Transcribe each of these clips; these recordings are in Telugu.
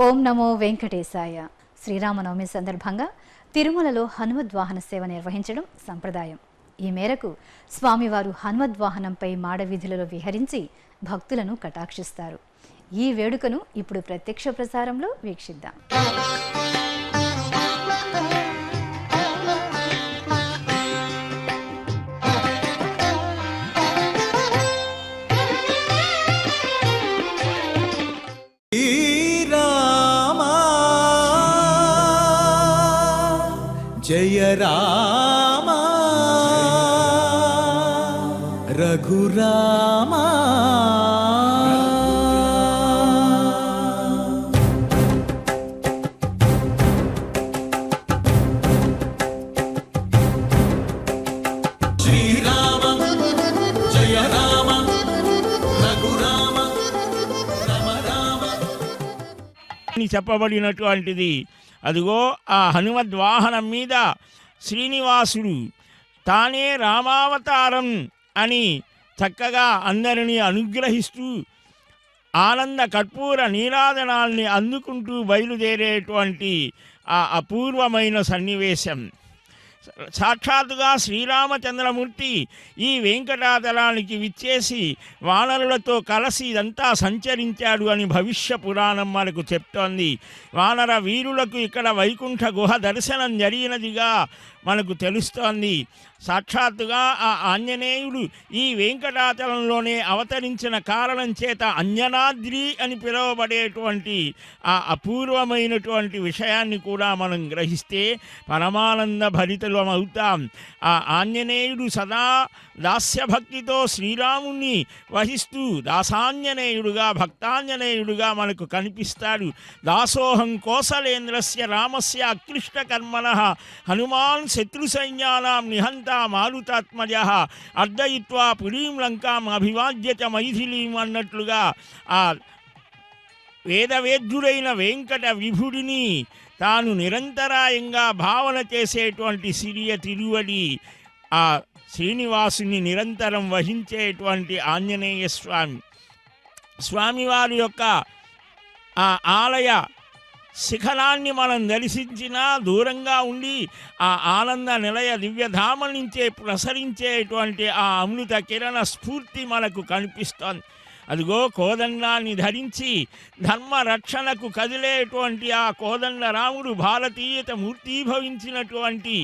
ఓం నమో వెంకటేశాయ. శ్రీరామనవమి సందర్భంగా తిరుమలలో హనుమద్వాహన సేవ నిర్వహించడం సంప్రదాయం. ఈ మేరకు స్వామివారు హనుమద్వాహనంపై మాడవీధులలో విహరించి భక్తులను కటాక్షిస్తారు. ఈ వేడుకను ఇప్పుడు ప్రత్యక్ష ప్రసారంలో వీక్షిద్దాం. జయ రామ రఘురామ శ్రీరామ జయ రామ రఘురామ రామ రామ అని చెప్పబడినటువంటిది. అదిగో ఆ హనుమద్వాహనం మీద శ్రీనివాసుడు తానే రామావతారం అని చక్కగా అందరినీ అనుగ్రహిస్తూ ఆనంద కర్పూర నీరాజనాల్ని అందుకుంటూ బయలుదేరేటువంటి ఆ అపూర్వమైన సన్నివేశం. సాక్షాత్తుగా శ్రీరామచంద్రమూర్తి ఈ వెంకటాచలానికి విచ్చేసి వానరులతో కలిసి ఇదంతా సంచరించాడు అని భవిష్య పురాణం మనకు చెప్తోంది. వానర వీరులకు ఇక్కడ వైకుంఠ గుహ దర్శనం జరిగినదిగా మనకు తెలుస్తోంది. సాక్షాత్తుగా ఆ ఆంజనేయుడు ఈ వెంకటాచలంలోనే అవతరించిన కారణం చేత అంజనాద్రి అని పిలువబడేటువంటి ఆ అపూర్వమైనటువంటి విషయాన్ని కూడా మనం గ్రహిస్తే పరమానంద భరితులం అవుతాం. ఆ ఆంజనేయుడు సదా దాస్యభక్తితో శ్రీరాముణ్ణి వహిస్తూ దాసాంజనేయుడుగా భక్తాంజనేయుడుగా మనకు కనిపిస్తాడు. దాసోహం కోసలేంద్రస్య రామస్య అక్లిష్టకర్మణః హనుమాన్ శత్రు సైన్యానాం నిహంతా మారుతాత్మజ అర్ధయిత్వా పురీం లంకాం అభివాద్య చ మైథిలీం అన్నట్లుగా ఆ వేదవేద్యుడైన వెంకట విభుడిని తాను నిరంతరాయంగా భావన చేసేటువంటి సిరియ తిరువడి ఆ శ్రీనివాసుని నిరంతరం వహించేటువంటి ఆంజనేయ స్వామివారి యొక్క ఆ ఆలయ శిఖరాన్ని మనం దర్శించినా దూరంగా ఉండి ఆ ఆనంద నిలయ దివ్యధామ నుంచే ప్రసరించేటువంటి ఆ అమృత కిరణ స్ఫూర్తి మనకు కనిపిస్తోంది. అదిగో కోదండాన్ని ధరించి ధర్మ రక్షణకు కదిలేటువంటి ఆ కోదండ రాముడు భారతీయత మూర్తీభవించినటువంటి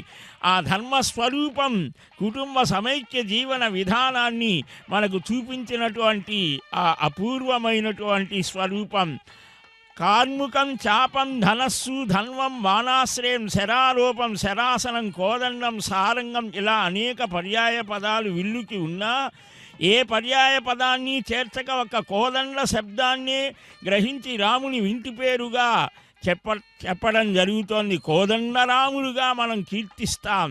ఆ ధర్మస్వరూపం కుటుంబ సమైక్య జీవన విధానాన్ని మనకు చూపించినటువంటి ఆ అపూర్వమైనటువంటి స్వరూపం. కార్ముకం చాపం ధనస్సు ధన్వం బాణాశ్రయం శరారూపం శరాసనం కోదండం సారంగం ఇలా అనేక పర్యాయ పదాలు విల్లుకి ఉన్నా ఏ పర్యాయ పదాన్ని చేర్చక ఒక కోదండ శబ్దాన్ని గ్రహించి రాముని ఇంటి పేరుగా చెప్పడం జరుగుతోంది. కోదండరాముడుగా మనం కీర్తిస్తాం.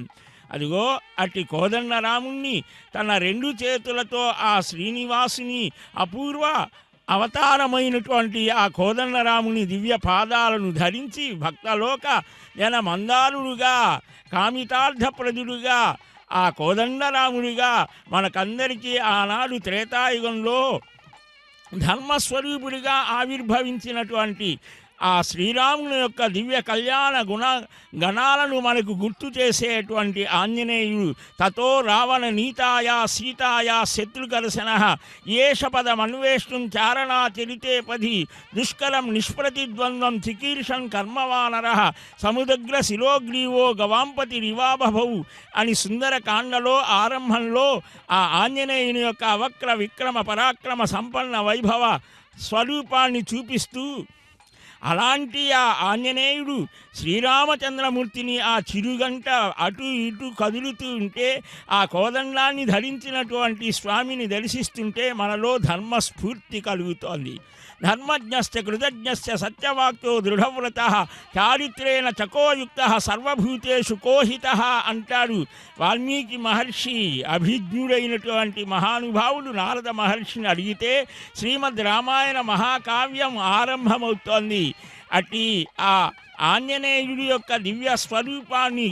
అదిగో అట్టి కోదండరాముణ్ణి తన రెండు చేతులతో ఆ శ్రీనివాసుని అపూర్వ అవతారమైనటువంటి ఆ కోదండరాముని దివ్య పాదాలను ధరించి భక్తలోక జన మందారుడుగా కామితార్థప్రదుడుగా ఆ కోదండరాముడిగా మనకందరికీ ఆనాడు త్రేతాయుగంలో ధర్మస్వరూపుడిగా ఆవిర్భవించినటువంటి ఆ శ్రీరాముని యొక్క దివ్య కళ్యాణ గణాలను మనకు గుర్తు చేసేటువంటి ఆంజనేయుడు తతో రావణ నీతాయా సీతాయా శత్రుకర్శన ఏషపదమన్వేష్టం చారణాచరితే పది దుష్కరం నిష్ప్రతిద్వంద్వం చికీర్షం కర్మవానర సముద్ర శిలోగ్రీవో గవాంపతి రివాభౌ అని సుందరకాండలో ఆరంభంలో ఆ ఆంజనేయుని యొక్క అవక్ర విక్రమ పరాక్రమ సంపన్న వైభవ స్వరూపాన్ని చూపిస్తూ అలాంటి ఆ ఆంజనేయుడు శ్రీరామచంద్రమూర్తిని ఆ చిరుగంట అటు ఇటు కదులుతూ ఉంటే ఆ కోదండాన్ని ధరించినటువంటి స్వామిని దర్శిస్తుంటే మనలో ధర్మస్ఫూర్తి కలుగుతోంది. ధర్మజ్ఞశ్చ కృతజ్ఞశ్చ సత్యవాక్తో దృఢవ్రత చారిత్రేణ చకోయుక్త సర్వభూతేషు కోహిత అంటాడు వాల్మీకి మహర్షి. అభిజ్ఞుడైనటువంటి మహానుభావుడు నారద మహర్షిని అడిగితే శ్రీమద్ రామాయణ మహాకావ్యం ఆరంభమవుతోంది. అట్టి ఆ ఆంజనేయుడి యొక్క దివ్య స్వరూపాన్ని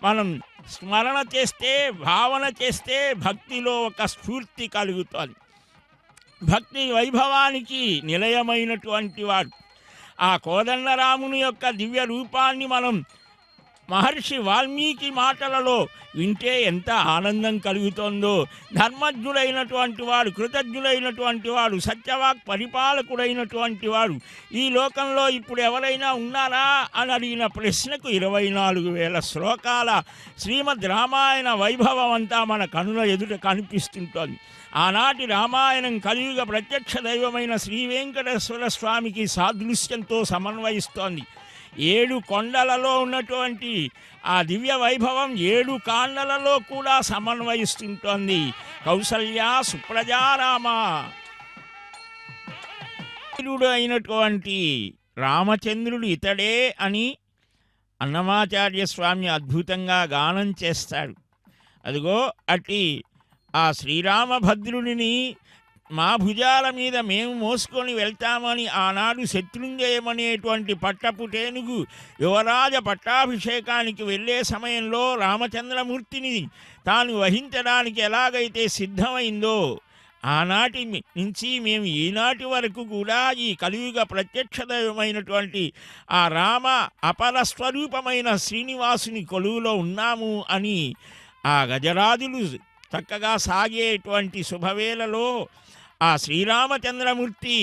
మనం స్మరణ చేస్తే భావన చేస్తే భక్తిలో ఒక స్ఫూర్తి కలుగుతోంది. భక్తి వైభవానికి నిలయమైనటువంటి వాడు ఆ కోదండరాముని యొక్క దివ్య రూపాన్ని మనం మహర్షి వాల్మీకి మాటలలో వింటే ఎంత ఆనందం కలుగుతుందో. ధర్మజ్ఞుడైనటువంటి వాడు, కృతజ్ఞుడైనటువంటి వాడు, సత్యవాక్ పరిపాలకుడైనటువంటి వాడు ఈ లోకంలో ఇప్పుడు ఎవరైనా ఉన్నారా అని అడిగిన ప్రశ్నకు 24,000 శ్లోకాల శ్రీమద్ రామాయణ వైభవం అంతా మన కనుల ఎదుట కనిపిస్తుంటోంది. ఆనాటి రామాయణం కలియుగ ప్రత్యక్ష దైవమైన శ్రీ వెంకటేశ్వర స్వామికి సాదృశ్యంతో సమన్వయిస్తోంది. 7 కొండలలో ఉన్నటువంటి ఆ దివ్య వైభవం 7 కాండలలో కూడా సమన్వయిస్తుంటోంది. కౌసల్య సుప్రజారామ అయినటువంటి రామచంద్రుడు ఇతడే అని అన్నమాచార్య స్వామి అద్భుతంగా గానం చేస్తాడు. అదిగో అట్టి ఆ శ్రీరామభద్రుడిని మా భుజాల మీద మేము మోసుకొని వెళ్తామని ఆనాడు శత్రుంజయమనేటువంటి పట్టపుటేనుగు యువరాజ పట్టాభిషేకానికి వెళ్ళే సమయంలో రామచంద్రమూర్తిని తాను వహించడానికి ఎలాగైతే సిద్ధమైందో ఆనాటి నుంచి మేము ఈనాటి వరకు కూడా ఈ కలియుగ ప్రత్యక్షమైనటువంటి ఆ రామ అపర స్వరూపమైన శ్రీనివాసుని కొలువులో ఉన్నాము అని ఆ గజరాజులు చక్కగా సాగేటువంటి శుభవేళలో ఆ శ్రీరామచంద్రమూర్తి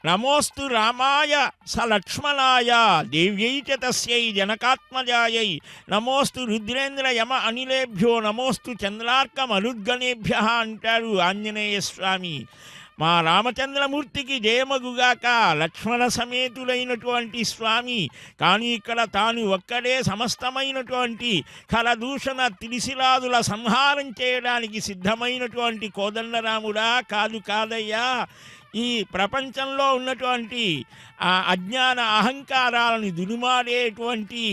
నమోస్తు రామాయ స లక్ష్మణాయ దేవ్యై చ తస్యై జనకాత్మజాయై నమోస్తు రుద్రేంద్ర యమ అనిలేభ్యో నమోస్తు చంద్రార్క మరుద్గణేభ్య అంటారు ఆంజనేయ స్వామి. మా రామచంద్రమూర్తికి జయమగుగాక, లక్ష్మణ సమేతులైనటువంటి స్వామి. కానీ ఇక్కడ తాను ఒక్కడే సమస్తమైనటువంటి కలదూషణ త్రిశిలాదుల సంహారం చేయడానికి సిద్ధమైనటువంటి కోదండరాముడా కాదయ్యా. ఈ ప్రపంచంలో ఉన్నటువంటి ఆ అజ్ఞాన అహంకారాలను దునుమాడేటువంటి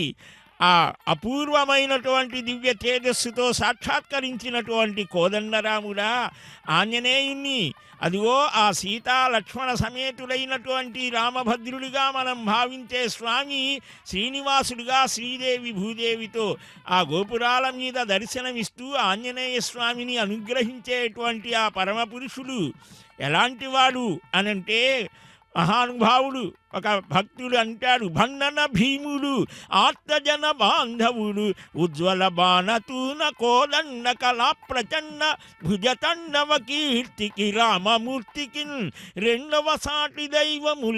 ఆ అపూర్వమైనటువంటి దివ్య తేజస్సుతో సాక్షాత్కరించినటువంటి కోదండరాముడా ఆంజనేయుణ్ణి అదిగో ఆ సీతా లక్ష్మణ సమేతులైనటువంటి రామభద్రుడిగా మనం భావించే స్వామి శ్రీనివాసుడిగా శ్రీదేవి భూదేవితో ఆ గోపురాల మీద దర్శనమిస్తూ ఆంజనేయ స్వామిని అనుగ్రహించేటువంటి ఆ పరమపురుషుడు ఎలాంటివాడు అనంటే మహానుభావుడు ఒక భక్తుడు అంటాడు, భండన భీముడు ఆర్తజన బాంధవుడు ఉజ్వల బాణతూన కోదండ కళా ప్రచండ భుజతండవ కీర్తికి రామమూర్తికి రెండవ సాటి దైవము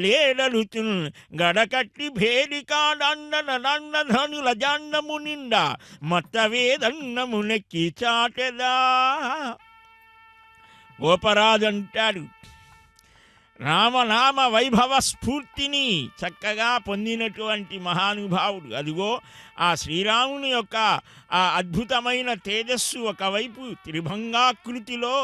లేడలుచున్ గడకట్టి భేరికాడండన దండధనుల జాండము నిండా మత్తవేదన్నము నెక్కి చాటెదా. గోపరాజు అంటాడు, రామనామ వైభవ స్ఫూర్తిని చక్కగా పొందినటువంటి మహానుభావుడు. అదిగో ఆ శ్రీరాముని యొక్క ఆ అద్భుతమైన తేజస్సు ఒకవైపు త్రిభంగాకృతిలో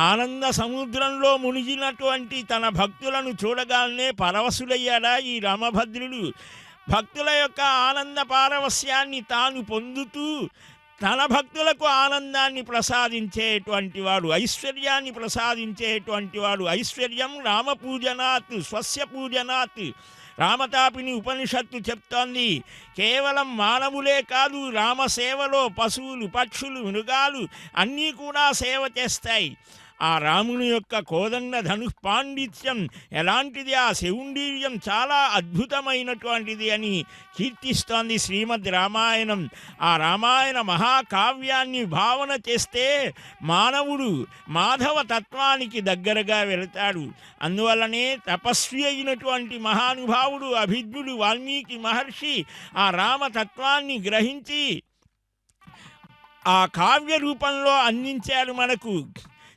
ఆనంద సముద్రంలో మునిగినటువంటి తన భక్తులను చూడగానే పరవశుడయ్యాడా ఈ రామభద్రుడు. భక్తుల యొక్క ఆనంద పారవస్యాన్ని తాను పొందుతూ తన భక్తులకు ఆనందాన్ని ప్రసాదించేటువంటి వాడు, ఐశ్వర్యాన్ని ప్రసాదించేటువంటి వాడు. ఐశ్వర్యం రామపూజనాత్ స్వస్య పూజనాత్. రామతాపిని ఉపనిషత్తు చెప్తోంది, కేవలం మానవులే కాదు రామసేవలో పశువులు పక్షులు మృగాలు అన్నీ కూడా సేవ చేస్తాయి. ఆ రాముని యొక్క కోదండ ధను పాండిత్యం ఎలాంటిది, ఆ శౌండీర్యం చాలా అద్భుతమైనటువంటిది అని కీర్తిస్తోంది శ్రీమద్ రామాయణం. ఆ రామాయణ మహాకావ్యాన్ని భావన చేస్తే మానవుడు మాధవ తత్వానికి దగ్గరగా వెళతాడు. అందువల్లనే తపస్వి అయినటువంటి మహానుభావుడు అభిజ్ఞుడు వాల్మీకి మహర్షి ఆ రామతత్వాన్ని గ్రహించి ఆ కావ్య రూపంలో అందించాడు మనకు.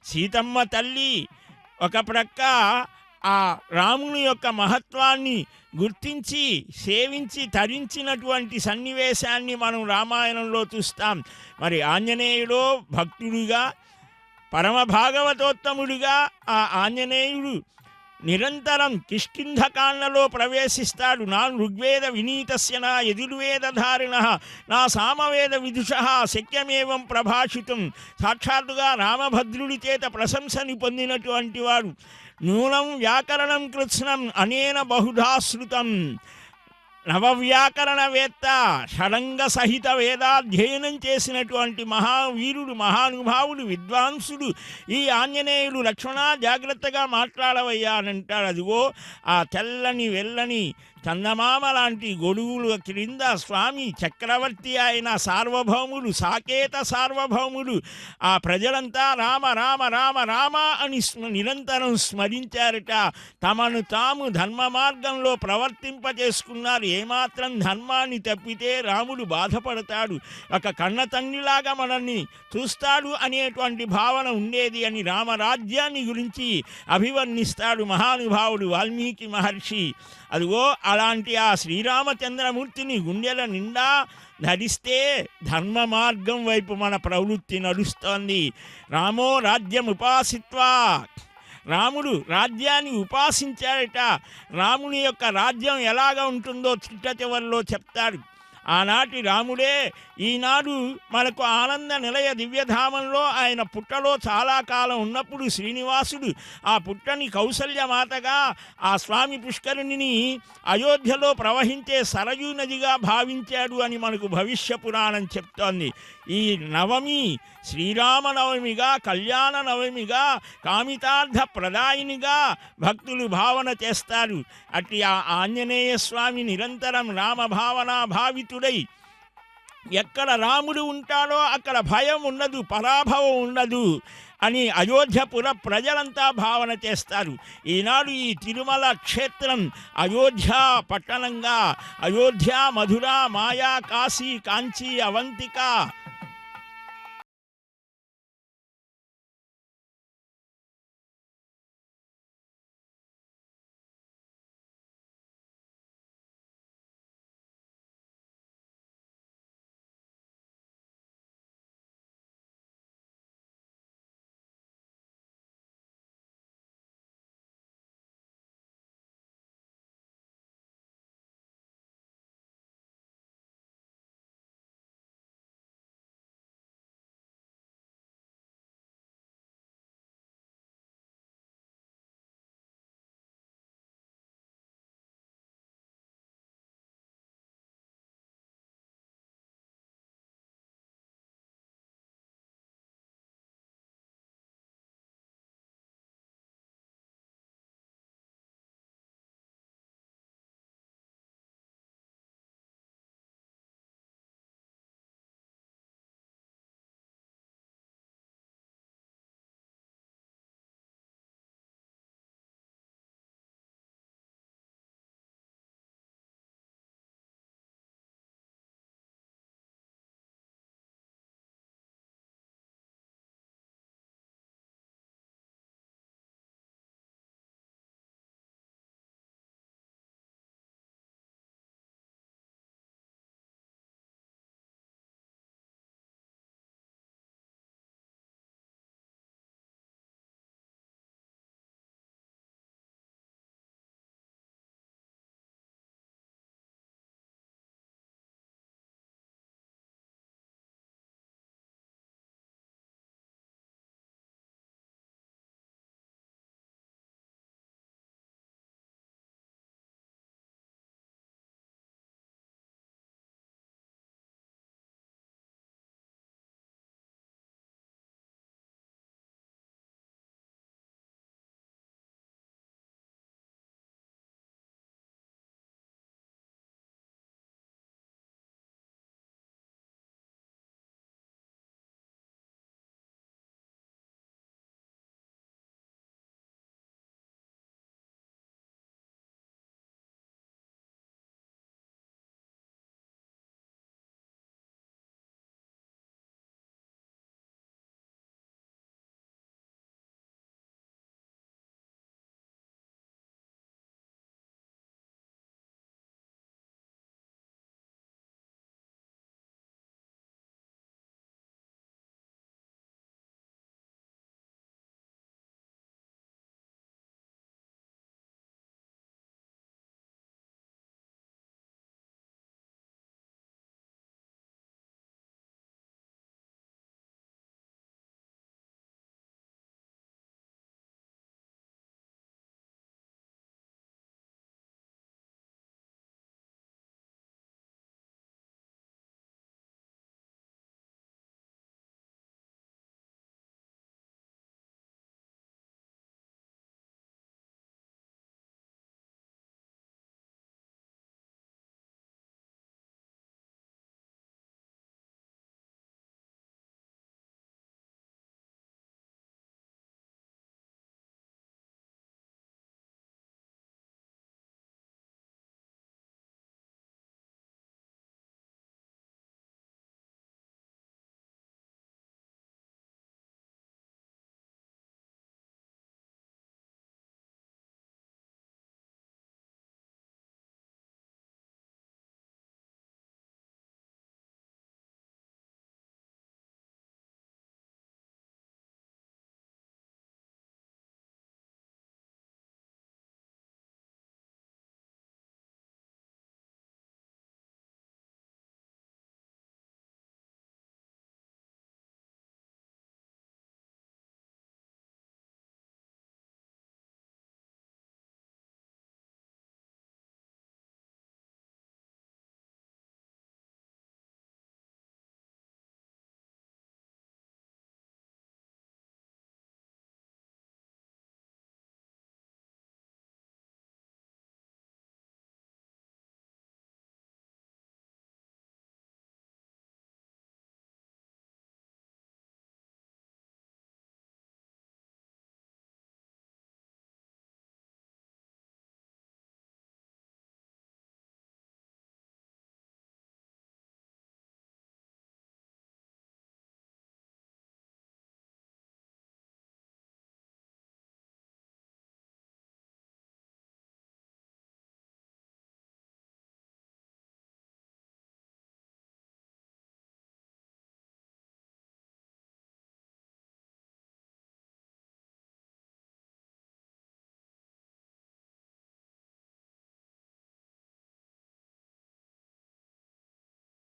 సీతమ్మ తల్లి ఒక ప్రక్క ఆ రాముని యొక్క మహత్వాన్ని గుర్తించి సేవించి తరించినటువంటి సన్నివేశాన్ని మనం రామాయణంలో చూస్తాం. మరి ఆంజనేయుడు భక్తుడిగా పరమ భాగవతోత్తముడిగా ఆ ఆంజనేయుడు నిరంతరం కిష్కింధకాండలో ప్రవేశిస్తాడు. నా ఋగ్వేద వినీతస్య నా యజుర్వేదధారిణ నా సామవేద విదుష శక్యమేవం ప్రభాషితం. సాక్షాత్తుగా రామభద్రుడి చేత ప్రశంసని పొందినటువంటి వాడు. నూనం వ్యాకరణం కృత్స్నం అనేన బహుధాశ్రుతం. నవవ్యాకరణవేత్త, షడంగ సహిత వేదాధ్యయనం చేసినటువంటి మహావీరుడు, మహానుభావుడు, విద్వాంసుడు ఈ ఆంజనేయుడు. లక్ష్మణ జాగ్రత్తగా మాట్లాడవయ్యా అని అంటాడు. అదిగో ఆ తెల్లని వెల్లని చందమామ లాంటి గొడుగులు క్రింద స్వామి చక్రవర్తి అయిన సార్వభౌముడు, సాకేత సార్వభౌముడు. ఆ ప్రజలంతా రామ రామ రామ రామ అని నిరంతరం స్మరించారట. తమను తాము ధర్మ మార్గంలో ప్రవర్తింపజేసుకున్నారు. ఏమాత్రం ధర్మాన్ని తప్పితే రాముడు బాధపడతాడు, ఒక కన్న తండ్రిలాగా మనల్ని చూస్తాడు అనేటువంటి భావన ఉండేది అని రామరాజ్యాన్ని గురించి అభివర్ణిస్తాడు మహానుభావుడు వాల్మీకి మహర్షి. అదిగో అలాంటి ఆ శ్రీరామచంద్రమూర్తిని గుండెల నిండా ధరిస్తే ధర్మ మార్గం వైపు మన ప్రవృత్తి నడుస్తోంది. రామో రాజ్యం ఉపాసిత్వా, రాముడు రాజ్యాన్ని ఉపాసించాడట. రాముని యొక్క రాజ్యం ఎలాగ ఉంటుందో చిట్ట చివరిలో చెప్తాడు. ఆనాటి రాముడే ఈనాడు మనకు ఆనంద నిలయ దివ్యధామంలో ఆయన పుట్టలో చాలా కాలం ఉన్నప్పుడు శ్రీనివాసుడు ఆ పుట్టని కౌసల్యమాతగా, ఆ స్వామి పుష్కరిణిని అయోధ్యలో ప్రవహించే సరయూ నదిగా భావించాడు అని మనకు భవిష్య పురాణం చెప్తోంది. ఈ నవమి శ్రీరామనవమిగా, కళ్యాణ నవమిగా, కామితార్థ ప్రదాయినిగా భక్తులు భావన చేస్తారు. అట్టి ఆ ఆంజనేయ స్వామి నిరంతరం రామభావనా భావితుడై ఎక్కడ రాముడు ఉంటాడో అక్కడ భయం ఉండదు, పరాభవం ఉండదు అని అయోధ్యపుర ప్రజలంతా భావన చేస్తారు. ఈనాడు ఈ తిరుమల క్షేత్రం అయోధ్య పట్టణంగా, అయోధ్య, మధుర, మాయా, కాశీ, కాంచీ, అవంతిక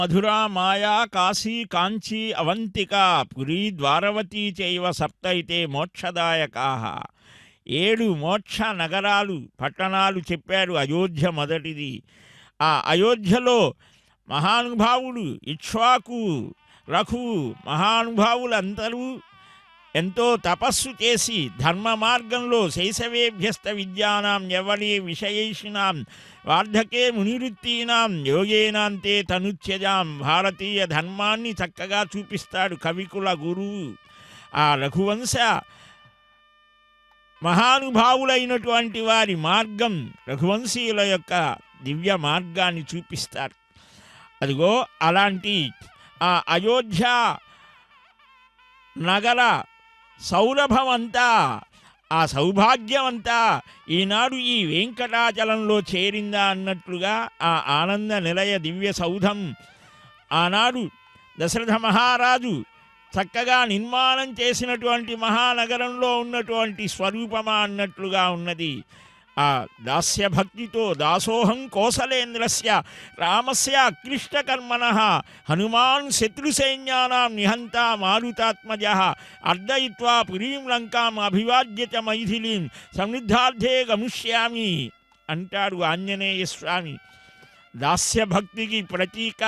మధురా మాయా కాశీ కాంచీ అవంతిక పురీ ద్వారవతీ చైవ సప్త అయితే మోక్షదాయకాః. 7 మోక్ష నగరాలు పట్టణాలు చెప్పారు. అయోధ్య మొదటిది. ఆ అయోధ్యలో మహానుభావులు ఇక్ష్వాకు రఘు మహానుభావులందరూ ఎంతో తపస్సు చేసి ధర్మ మార్గంలో శైశవేభ్యస్త విద్యానాం యవ్వనే విషయేషిణాం వార్ధకే మునివృత్తీనాం యోగేనాంతే తనుత్యజాం భారతీయ ధర్మాన్ని చక్కగా చూపిస్తాడు కవికుల గురువు. ఆ రఘువంశ మహానుభావులైనటువంటి వారి మార్గం రఘువంశీయుల యొక్క దివ్య మార్గాన్ని చూపిస్తారు. అదిగో అలాంటి ఆ అయోధ్య నగర సౌరభమంతా ఆ సౌభాగ్యమంతా ఈనాడు ఈ వెంకటాచలంలో చేరిందా అన్నట్లుగా ఆ ఆనంద నిలయ దివ్య సౌధం ఆనాడు దశరథ మహారాజు చక్కగా నిర్మాణం చేసినటువంటి మహానగరంలో ఉన్నటువంటి స్వరూపమా అన్నట్లుగా ఉన్నది. ఆ దాస్య భక్తితో దాసోహం కోసలేంద్రస్య రామస్య అక్లిష్టకర్మణః హనుమాన్ శత్రుసైన్యానాం నిహంతా మారుతాత్మజః అర్దయిత్వా పురీం లంకాం అభివాద్య చ మైథిలీం సమృద్ధార్థే గమిష్యామి అంటాడు ఆంజనేయ స్వామి. దాస్యభక్తికి ప్రతీక.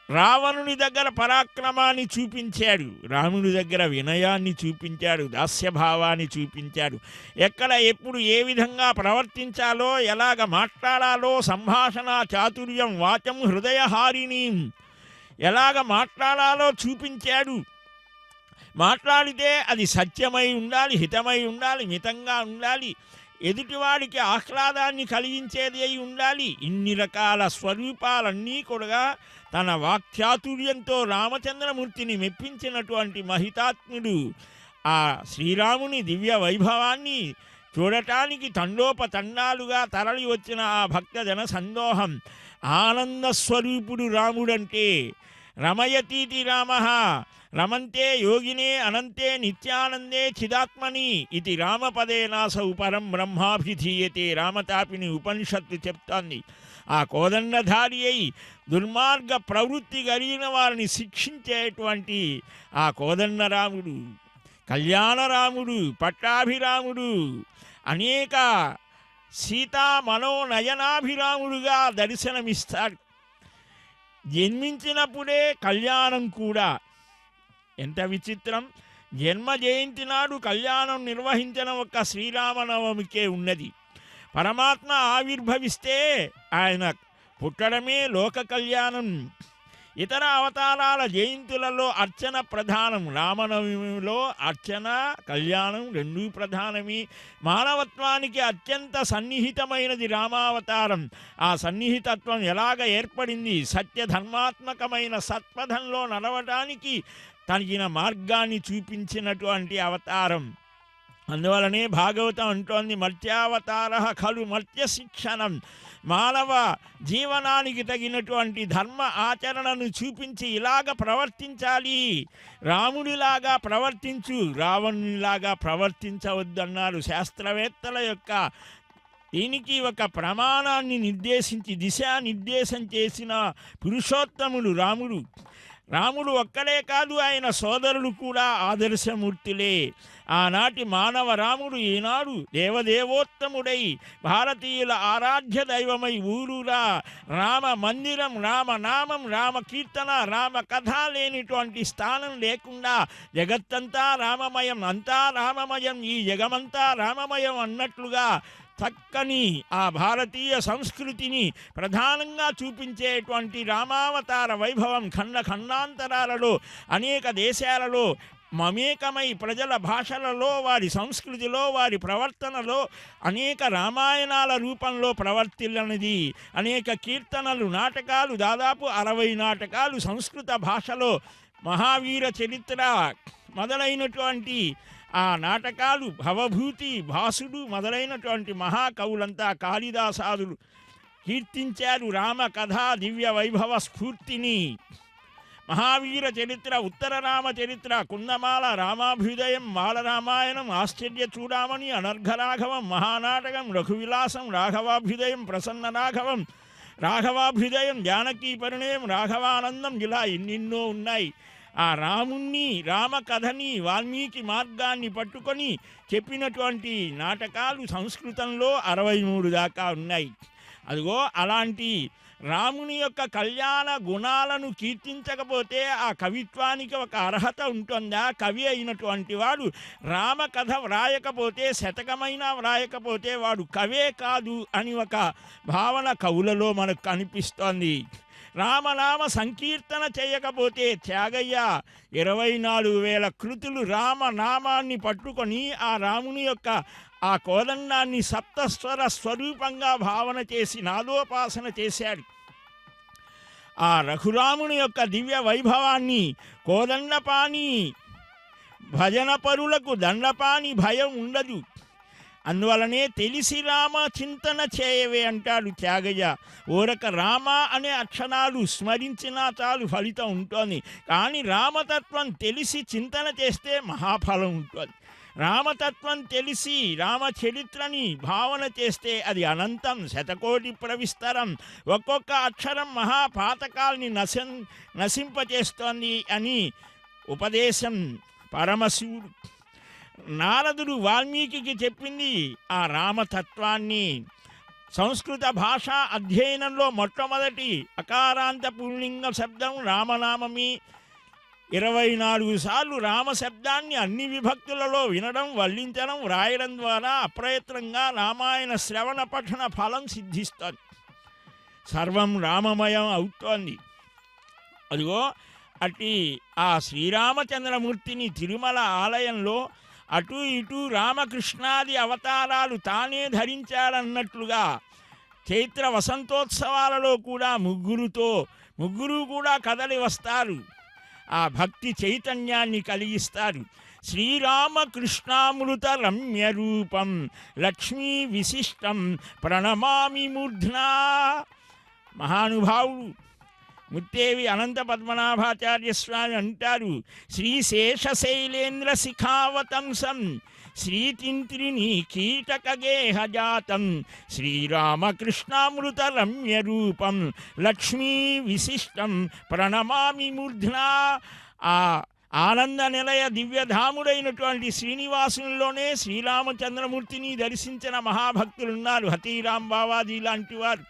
రావణుని దగ్గర పరాక్రమాన్ని చూపించాడు, రాముని దగ్గర వినయాన్ని చూపించాడు, దాస్యభావాన్ని చూపించాడు. ఎక్కడ ఎప్పుడు ఏ విధంగా ప్రవర్తించాలో ఎలాగ మాట్లాడాలో సంభాషణ చాతుర్యం వాచం హృదయహారిణి ఎలాగ మాట్లాడాలో చూపించాడు. మాట్లాడితే అది సత్యమై ఉండాలి, హితమై ఉండాలి, మితంగా ఉండాలి, ఎదుటివాడికి ఆహ్లాదాన్ని కలిగించేది అయి ఉండాలి. ఇన్ని రకాల స్వరూపాలన్నీ కూడా తన వాక్చాతుర్యంతో రామచంద్రమూర్తిని మెప్పించినటువంటి మహితాత్ముడు. ఆ శ్రీరాముని దివ్య వైభవాన్ని చూడటానికి తండోపతండాలుగా తరలి వచ్చిన ఆ భక్తజన సందోహం. ఆనంద స్వరూపుడు రాముడంటే. రమయతీతి రామ రమంతే యోగినే అనంతే నిత్యానందే చిదాత్మని ఇది రామపదేనాసౌ పరం బ్రహ్మాభిధీయతే. రామతాపిని ఉపనిషత్తు చెప్తోంది. ఆ కోదండధారి అయి దుర్మార్గ ప్రవృత్తి కలిగిన వారిని శిక్షించేటువంటి ఆ కోదండరాముడు, కళ్యాణరాముడు, పట్టాభిరాముడు, అనేక సీతా మనోనయనాభిరాముడుగా దర్శనమిస్తాడు. జన్మించినప్పుడే కళ్యాణం కూడా. ఎంత విచిత్రం! జన్మ జయంతి నాడు కళ్యాణం నిర్వహించడం ఒక్క శ్రీరామనవమికే ఉన్నది. పరమాత్మ ఆవిర్భవిస్తే ఆయన పుట్టడమే లోక కళ్యాణం. ఇతర అవతారాల జయంతులలో అర్చన ప్రధానం. రామనవమిలో అర్చన కళ్యాణం రెండూ ప్రధానమే. మానవత్వానికి అత్యంత సన్నిహితమైనది రామావతారం. ఆ సన్నిహితత్వం ఎలాగ ఏర్పడింది? సత్యధర్మాత్మకమైన సత్పథంలో నడవటానికి తగిన మార్గాన్ని చూపించినటువంటి అవతారం. అందువలనే భాగవతం అంటోంది, మర్త్యావతార ఖలు మర్త్య శిక్షణం. మానవ జీవనానికి తగినటువంటి ధర్మ ఆచరణను చూపించి ఇలాగ ప్రవర్తించాలి, రాముడిలాగా ప్రవర్తించు, రావణునిలాగా ప్రవర్తించవద్దన్నారు శాస్త్రవేత్తల యొక్క. దీనికి ఒక ప్రమాణాన్ని నిర్దేశించి దిశానిర్దేశం చేసిన పురుషోత్తముడు రాముడు. రాముడు ఒక్కడే కాదు, ఆయన సోదరులు కూడా ఆదర్శమూర్తులే. ఆనాటి మానవ రాముడు ఈనాడు దేవదేవోత్తముడై భారతీయుల ఆరాధ్య దైవమై ఊరూరా రామ మందిరం, రామనామం, రామ కీర్తన, రామ కథ లేనిటువంటి స్థానం లేకుండా జగత్తంతా రామమయం, అంతా రామమయం, ఈ జగమంతా రామమయం అన్నట్లుగా చక్కని ఆ భారతీయ సంస్కృతిని ప్రధానంగా చూపించేటువంటి రామావతార వైభవం ఖండ ఖండాంతరాలలో అనేక దేశాలలో మమేకమై ప్రజల భాషలలో, వారి సంస్కృతిలో, వారి ప్రవర్తనలో అనేక రామాయణాల రూపంలో ప్రవర్తిల్లనిది. అనేక కీర్తనలు, నాటకాలు, దాదాపు 60 నాటకాలు సంస్కృత భాషలో, మహావీర చరిత్ర మొదలైనటువంటి ఆ నాటకాలు, భవభూతి, భాసుడు మొదలైనటువంటి మహాకవులంతా కాళిదాసాదులు కీర్తించారు రామ కథా దివ్య వైభవ స్ఫూర్తిని. మహావీర చరిత్ర, ఉత్తర రామ చరిత్ర, కుందమాల, రామాభ్యుదయం, బాలరామాయణం, ఆశ్చర్య చూడామణి, అనర్ఘరాఘవం, మహానాటకం, రఘువిలాసం, రాఘవాభ్యుదయం, ప్రసన్న రాఘవం, రాఘవాభ్యుదయం, జానకీ పరిణయం, రాఘవానందం, ఇలా ఎన్నెన్నో ఉన్నాయి. ఆ రాముణ్ణి, రామకథని, వాల్మీకి మార్గాన్ని పట్టుకొని చెప్పినటువంటి నాటకాలు సంస్కృతంలో 63 దాకా ఉన్నాయి. అదిగో అలాంటి రాముని యొక్క కళ్యాణ గుణాలను కీర్తించకపోతే ఆ కవిత్వానికి ఒక అర్హత ఉంటుందా? కవి అయినటువంటి వాడు రామకథ వ్రాయకపోతే, శతకమైనా వ్రాయకపోతే వాడు కవే కాదు అని ఒక భావన కవులలో మనకు కనిపిస్తోంది. రామనామ సంకీర్తన చేయకపోతే త్యాగయ్య 24,000 కృతులు రామనామాన్ని పట్టుకొని ఆ రాముని యొక్క ఆ కోదండాన్ని సప్తస్వర స్వరూపంగా భావన చేసి నాదోపాసన చేశాడు. ఆ రఘురాముని యొక్క దివ్య వైభవాన్ని కోదండపాణి భజన పరులకు దండపాణి భయం ఉండదు. అందువలనే తెలిసి రామ చింతన చేయవే అంటాడు త్యాగయ్య. ఓరక రామ అనే అక్షరాలు స్మరించినా చాలు ఫలితం ఉంటుంది. కానీ రామతత్వం తెలిసి చింతన చేస్తే మహాఫలం ఉంటుంది. రామతత్వం తెలిసి రామచరిత్రని భావన చేస్తే అది అనంతం, శతకోటి ప్రవిస్తరం. ఒక్కొక్క అక్షరం మహాపాతకాల్ని నశింపచేస్తోంది అని ఉపదేశం పరమశివుడు. నారదుడు వాల్మీకి చెప్పింది ఆ రామతత్వాన్ని. సంస్కృత భాషా అధ్యయనంలో మొట్టమొదటి అకారాంత పుల్లింగ శబ్దం రామనామమి. 24 సార్లు రామశబ్దాన్ని అన్ని విభక్తులలో వినడం, వల్లించడం, వ్రాయడం ద్వారా అప్రయత్నంగా రామాయణ శ్రవణ పఠన ఫలం సిద్ధిస్తోంది. సర్వం రామమయం అవుతోంది. అదిగో అటు ఆ శ్రీరామచంద్రమూర్తిని తిరుమల ఆలయంలో అటు ఇటు రామకృష్ణాది అవతారాలు తానే ధరించాడన్నట్లుగా చైత్ర వసంతోత్సవాలలో కూడా ముగ్గురు కూడా కదలి వస్తారు. ఆ భక్తి చైతన్యాన్ని కలిగిస్తారు. శ్రీరామకృష్ణామృత రమ్య రూపం లక్ష్మీ విశిష్టం ప్రణమామి మూర్ధ్నా. మహానుభావుడు ముత్తేవి అనంత పద్మనాభాచార్య స్వామి అంటారు, శ్రీశేషశైలేంద్ర శిఖావతంసం శ్రీతింత్రిని కీటకగేహజాతం శ్రీరామకృష్ణామృత రమ్య రూపం లక్ష్మీ విశిష్టం ప్రణమామి మూర్ధ్నా. ఆ ఆనంద నిలయ దివ్యధాముడైనటువంటి శ్రీనివాసునిలోనే శ్రీరామచంద్రమూర్తిని దర్శించిన మహాభక్తులున్నారు. హతీరాం బావాజీ లాంటి వారు.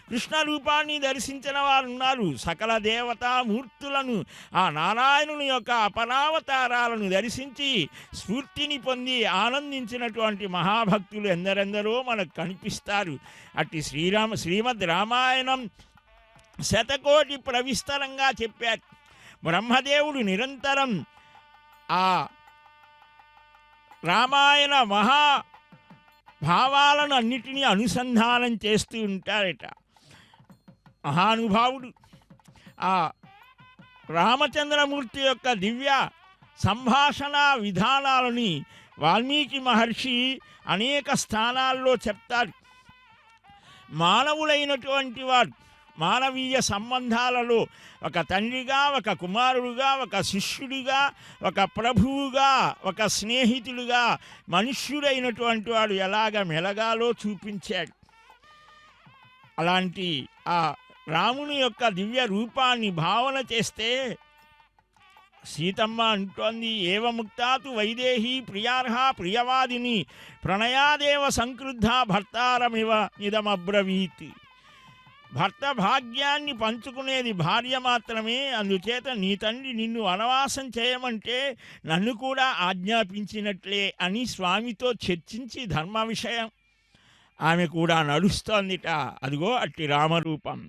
కృష్ణ రూపాన్ని దర్శించిన వారు ఉన్నారు. సకల దేవతామూర్తులను, ఆ నారాయణుని యొక్క అపరావతారాలను దర్శించి స్ఫూర్తిని పొంది ఆనందించినటువంటి మహాభక్తులు ఎందరెందరో మనకు కనిపిస్తారు. అట్టి శ్రీమద్ రామాయణం శతకోటి ప్రవిస్తరంగా చెప్పారు. బ్రహ్మదేవుడు నిరంతరం ఆ రామాయణ భావాలను అన్నిటినీ అనుసంధానం చేస్తూ ఉంటారట. మహానుభావుడు ఆ రామచంద్రమూర్తి యొక్క దివ్య సంభాషణ విధానాలని వాల్మీకి మహర్షి అనేక స్థానాల్లో చెప్తారు. మానవులైనటువంటి వారు మానవీయ సంబంధాలలో ఒక తండ్రిగా, ఒక కుమారుడుగా, ఒక శిష్యుడిగా, ఒక ప్రభువుగా, ఒక స్నేహితుడిగా మనుష్యుడైనటువంటి వాడు ఎలాగ మెలగాలో చూపించాడు. అలాంటి ఆ రాముని యొక్క దివ్య రూపాన్ని భావన చేస్తే సీతమ్మ అంటోంది, ఏవముక్తాతు వైదేహి ప్రియార్హ ప్రియవాదిని ప్రణయాదేవ సంక్రుద్ధ భర్తారమివ నిదమబ్రవీత్. భర్త భాగ్యాన్ని పంచుకునేది భార్య మాత్రమే. అందుచేత నీ తండ్రి నిన్ను వనవాసం చేయమంటే నన్ను కూడా ఆజ్ఞాపించినట్లే అని స్వామితో చర్చించి ధర్మ విషయం ఆమె కూడా నడుస్తోందిట. అదిగో అట్టి రామరూపం.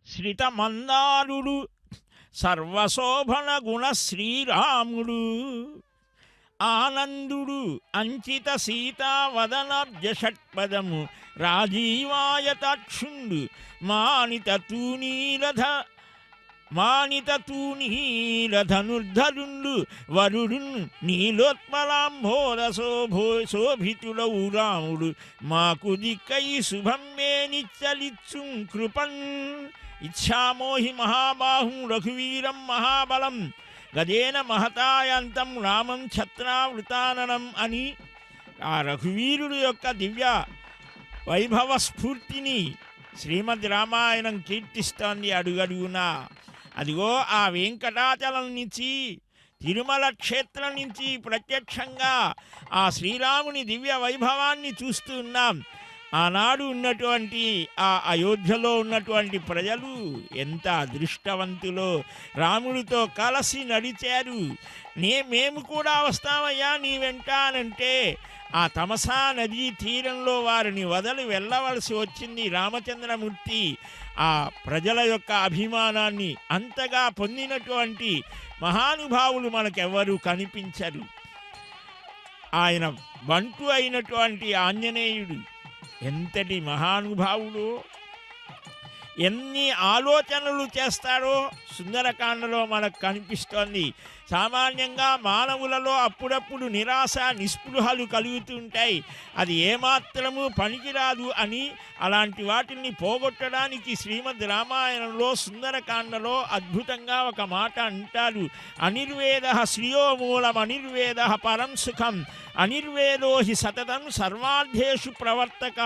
శ్రితమందారుడు సర్వశోభన గుణ శ్రీరాముడు ఆనందుడు అంచిత సీతావదనాబ్జ షట్పదము రాజీవాయతాక్షుండు మానిత తూనీరధనుర్ధరుండు వరుడున్ నీలోత్పలాంబోధ శోభితుడవు రాముడు మాకు దిక్కై శుభం మే నిచ్చలిచ్చుం కృపన్ ఇచ్చామోహి మహాబాహుం రఘువీరం మహాబలం గజేన మహతాయంతం రామం ఛత్రావృతాననం అని ఆ రఘువీరుడు యొక్క దివ్య వైభవ స్ఫూర్తిని శ్రీమద్ రామాయణం కీర్తిస్తోంది అడుగడుగునా. అదిగో ఆ వెంకటాచలం నుంచి తిరుమల క్షేత్రం నుంచి ప్రత్యక్షంగా ఆ శ్రీరాముని దివ్య వైభవాన్ని చూస్తూ ఉన్నాం. ఆనాడు ఉన్నటువంటి ఆ అయోధ్యలో ఉన్నటువంటి ప్రజలు ఎంత అదృష్టవంతులో, రాముడితో కలిసి నడిచారు. మేము కూడా వస్తామయ్యా నీ వెంట అనంటే ఆ తమసా నదీ తీరంలో వారిని వదిలి వెళ్ళవలసి వచ్చింది రామచంద్రమూర్తి. ఆ ప్రజల యొక్క అభిమానాన్ని అంతగా పొందినటువంటి మహానుభావులు మనకెవ్వరూ కనిపించరు. ఆయన బంటు అయినటువంటి ఆంజనేయుడు ఎంతటి మహానుభావుడు, ఎన్ని ఆలోచనలు చేస్తాడో సుందరకాండలో మనకు కనిపిస్తోంది. సామాన్యంగా మానవులలో అప్పుడప్పుడు నిరాశ నిస్పృహలు కలుగుతుంటాయి. అది ఏమాత్రము పనికిరాదు అని అలాంటి వాటిని పోగొట్టడానికి శ్రీమద్ రామాయణంలో సుందరకాండలో అద్భుతంగా ఒక మాట అంటారు. అనిర్వేద శ్రియో మూలం అనిర్వేద పరం సుఖం అనిర్వేదో హి సతతం సర్వార్థేషు ప్రవర్తక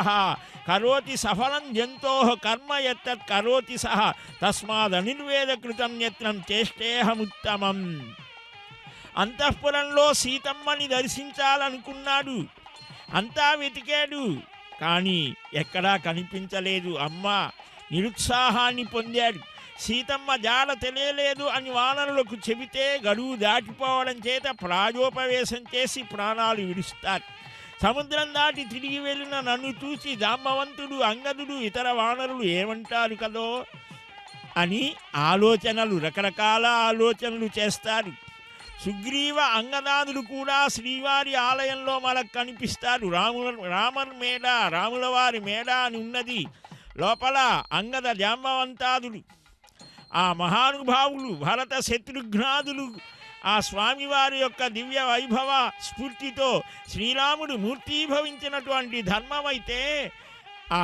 కరోతి సఫలం జంతో కర్మ యత్తత్ కరోతి సహ తస్మాదనిర్వేద కృతం యత్నం చేష్టేహముత్తమం. అంతఃపురంలో సీతమ్మని దర్శించాలనుకున్నాడు, అంతా వెతికాడు, కానీ ఎక్కడా కనిపించలేదు. అమ్మ నిరుత్సాహాన్ని పొందాడు. సీతమ్మ జాడ తెలియలేదు అని వానరులకు చెబితే గడువు దాటిపోవడం చేత ప్రాజోపవేశం చేసి ప్రాణాలు విడుస్తారు. సముద్రం దాటి తిరిగి వెళ్ళిన నన్ను చూసి జాంబవంతుడు అంగదుడు ఇతర వానరులు ఏమంటారు కదో అని రకరకాల ఆలోచనలు చేస్తారు. సుగ్రీవ అంగదాదులు కూడా శ్రీవారి ఆలయంలో మనకు కనిపిస్తారు. రాముల వారి మేడ అని ఉన్నది. లోపల అంగద జాంబవంతాదులు ఆ మహానుభావులు భరత శత్రుఘ్నాదులు ఆ స్వామివారి యొక్క దివ్య వైభవ స్ఫూర్తితో శ్రీరాముడు మూర్తీభవించినటువంటి ధర్మమైతే ఆ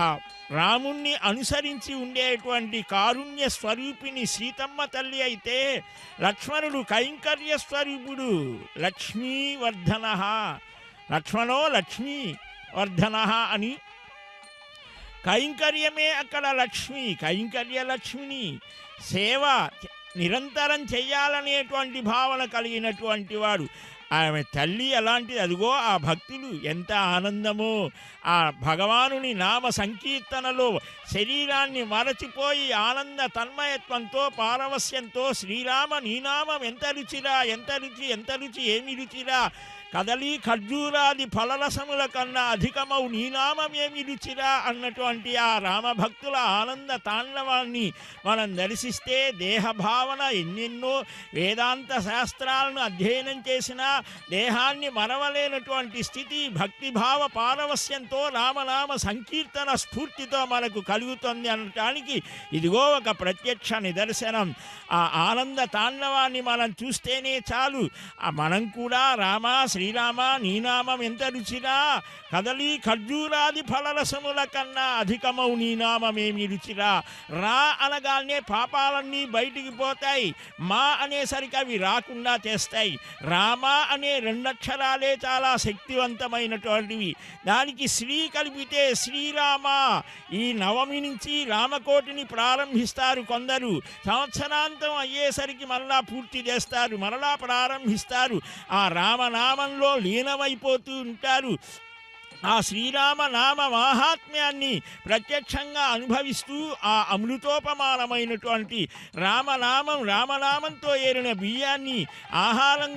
రాముణ్ణి అనుసరించి ఉండేటువంటి కారుణ్య స్వరూపిణి సీతమ్మ తల్లి అయితే లక్ష్మణుడు కైంకర్య స్వరూపుడు లక్ష్మీవర్ధన. లక్ష్మణో లక్ష్మీవర్ధన అని కైంకర్యమే అక్కడ లక్ష్మి, కైంకర్య లక్ష్మిని సేవ నిరంతరం చెయ్యాలనేటువంటి భావన కలిగినటువంటి వాడు. ఆమె తల్లి అలాంటిది. అదిగో ఆ భక్తులు ఎంత ఆనందమో ఆ భగవానుని నామ సంకీర్తనలో శరీరాన్ని మరచిపోయి ఆనంద తన్మయత్వంతో పారవస్యంతో శ్రీరామ నీ నామం ఎంత రుచిరా, ఎంత రుచి, ఎంత రుచి, ఏమి రుచిరా, కదలి ఖర్జూరాది ఫలరసముల కన్నా అధికమౌ నీ నామం ఏమి రుచిరా అన్నటువంటి ఆ రామభక్తుల ఆనంద తాండవాన్ని మనం దర్శిస్తే దేహభావన ఎన్నెన్నో వేదాంత శాస్త్రాలను అధ్యయనం చేసినా దేహాన్ని మరవలేనటువంటి స్థితి భక్తిభావ పారవస్యంతో రామనామ సంకీర్తన స్ఫూర్తితో మనకు కలుగుతుంది అనటానికి ఇదిగో ఒక ప్రత్యక్ష నిదర్శనం. ఆ ఆనంద తాండవాన్ని మనం చూస్తేనే చాలు మనం కూడా రామ శ్రీరామ నీ నామం ఎంత రుచిరా, కదలి ఖర్జూరాది ఫలరసముల కన్నా అధికమౌ నీ నామమేమి రుచిరా. రా అనగానే పాపాలన్నీ బయటికి పోతాయి, మా అనేసరికి అవి రాకుండా చేస్తాయి. రామ అనే రెండక్షరాలే చాలా శక్తివంతమైనటువంటివి. దానికి శ్రీ కలిపితే శ్రీరామ. ఈ నవమి నుంచి రామకోటిని ప్రారంభిస్తారు కొందరు, సంవత్సరాంతం అయ్యేసరికి మరలా పూర్తి చేస్తారు, మరలా ప్రారంభిస్తారు. ఆ రామనామంలో లీనమైపోతూ ఉంటారు. ఆ శ్రీరామ నామ మాహాత్మ్యాన్ని ప్రత్యక్షంగా అనుభవిస్తూ ఆ అమృతోపమానమైనటువంటి రామనామంతో ఏరిన బియ్యాన్ని ఆహారం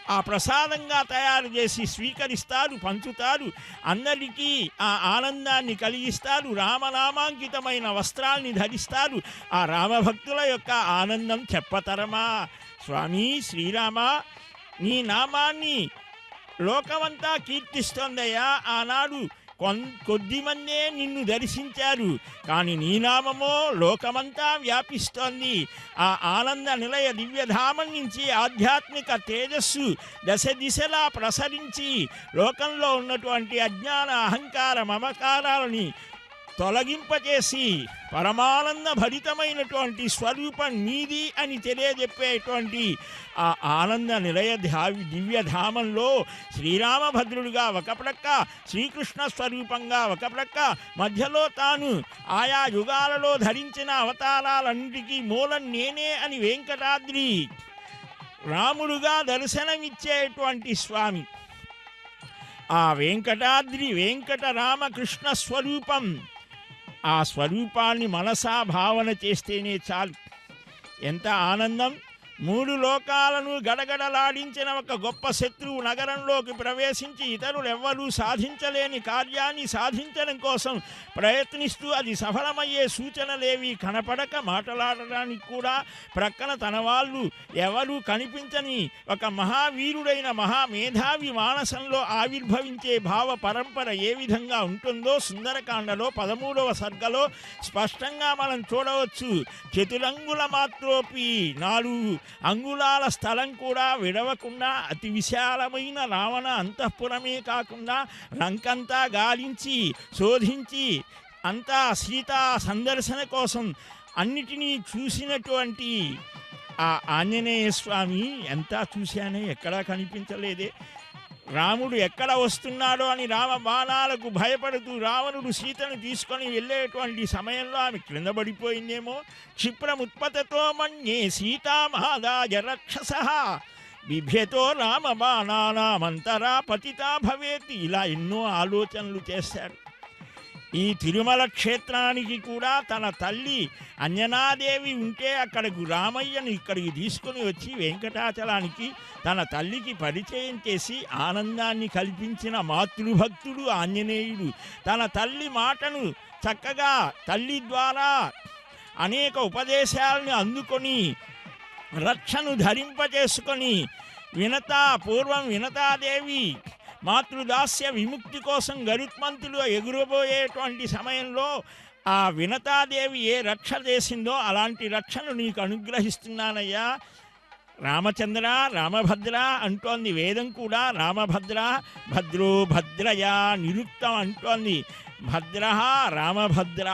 ఆ ప్రసాదంగా తయారు చేసి స్వీకరిస్తారు, పంచుతారు, అందరికీ ఆ ఆనందాన్ని కలిగిస్తారు. రామనామాంకితమైన వస్త్రాల్ని ధరిస్తారు. ఆ రామభక్తుల యొక్క ఆనందం చెప్పతరమా? స్వామి శ్రీరామ, నీ నామాన్ని లోకమంతా కీర్తిస్తోందయ్యా. ఆనాడు కొద్దిమందే నిన్ను దర్శించారు, కానీ నీ నామమో లోకమంతా వ్యాపిస్తోంది. ఆ ఆనంద నిలయ దివ్యధామం నుంచి ఆధ్యాత్మిక తేజస్సు దశ దిశలా ప్రసరించి లోకంలో ఉన్నటువంటి అజ్ఞాన అహంకార మమకారాలని తొలగింపచేసి పరమానంద భరితమైనటువంటి స్వరూపం నీది అని తెలియజెప్పేటువంటి ఆ ఆనంద నిలయ దివ్యధామంలో శ్రీరామభద్రుడిగా ఒక ప్రక్క, శ్రీకృష్ణ స్వరూపంగా ఒక ప్రక్క, మధ్యలో తాను ఆయా యుగాలలో ధరించిన అవతారాలన్నిటికీ మూలం నేనే అని వెంకటాద్రి రాముడుగా దర్శనమిచ్చేటువంటి స్వామి. ఆ వెంకటాద్రి వెంకటరామకృష్ణ స్వరూపం, ఆ స్వరూపాన్ని మనసా భావన చేస్తేనే చాలు. ఎంత ఆనందం! 3 లోకాలను గడగడలాడించిన ఒక గొప్ప శత్రువు నగరంలోకి ప్రవేశించి ఇతరులెవ్వరూ సాధించలేని కార్యాన్ని సాధించడం కోసం ప్రయత్నిస్తూ అది సఫలమయ్యే సూచనలేవి కనపడక మాట్లాడడానికి కూడా ప్రక్కన తన వాళ్ళు ఎవరూ కనిపించని ఒక మహావీరుడైన మహామేధావి మానసంలో ఆవిర్భవించే భావ పరంపర ఏ విధంగా ఉంటుందో సుందరకాండలో 13వ సర్గలో స్పష్టంగా మనం చూడవచ్చు. చతురంగుల మాత్రోపి 4 అంగుళాల స్థలం కూడా విడవకుండా అతి విశాలమైన రావణ అంతఃపురమే కాకుండా లంకంతా గాలించి శోధించి అంతా సీతా సందర్శన కోసం అన్నిటినీ చూసినటువంటి ఆ ఆంజనేయ స్వామి ఎంతా చూశానే ఎక్కడా కనిపించలేదే. రాముడు ఎక్కడ వస్తున్నాడో అని రామ బాణాలకు భయపడుతూ రావణుడు సీతను తీసుకొని వెళ్ళేటువంటి సమయంలో ఆమె క్రింద పడిపోయిందేమో. క్షిప్రముత్పతతో మన్యే సీతామాదాయ రక్షసః బిభ్యతో రామ బాణానామంతరా పతితా భవేతి. ఇలా ఎన్నో ఆలోచనలు చేశాడు. ఈ తిరుమల క్షేత్రానికి కూడా తన తల్లి అంజనాదేవి ఉంటే అక్కడకు రామయ్యను ఇక్కడికి తీసుకుని వచ్చి వెంకటాచలానికి తన తల్లికి పరిచయం చేసి ఆనందాన్ని కల్పించిన మాతృభక్తుడు ఆంజనేయుడు. తన తల్లి మాటను చక్కగా తల్లి ద్వారా అనేక ఉపదేశాలను అందుకొని రక్షను ధరింపజేసుకొని పూర్వం వినతాదేవి మాతృదాస్య విముక్తి కోసం గరుత్మంతులు ఎగురబోయేటువంటి సమయంలో ఆ వినతాదేవి ఏ రక్ష చేసిందో అలాంటి రక్షను నీకు అనుగ్రహిస్తున్నానయ్యా రామచంద్ర, రామభద్ర అంటోంది వేదం కూడా. రామభద్ర, భద్రో భద్రయా నిరుక్తం అంటోంది. భద్ర రామభద్ర.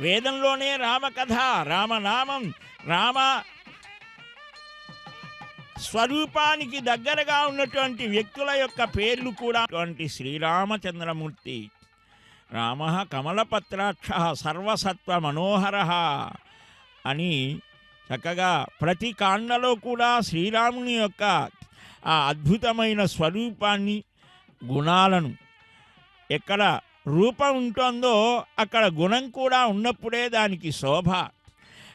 వేదంలోనే రామకథ, రామనామం, రామ స్వరూపానికి దగ్గరగా ఉన్నటువంటి వ్యక్తుల యొక్క పేర్లు కూడా శ్రీరామచంద్రమూర్తి. రామ కమలపత్రాక్ష సర్వసత్వ మనోహర అని చక్కగా ప్రతి కాండలో కూడా శ్రీరాముని యొక్క ఆ అద్భుతమైన స్వరూపాన్ని, గుణాలను, ఎక్కడ రూపం ఉంటుందో అక్కడ గుణం కూడా ఉన్నప్పుడే దానికి శోభ.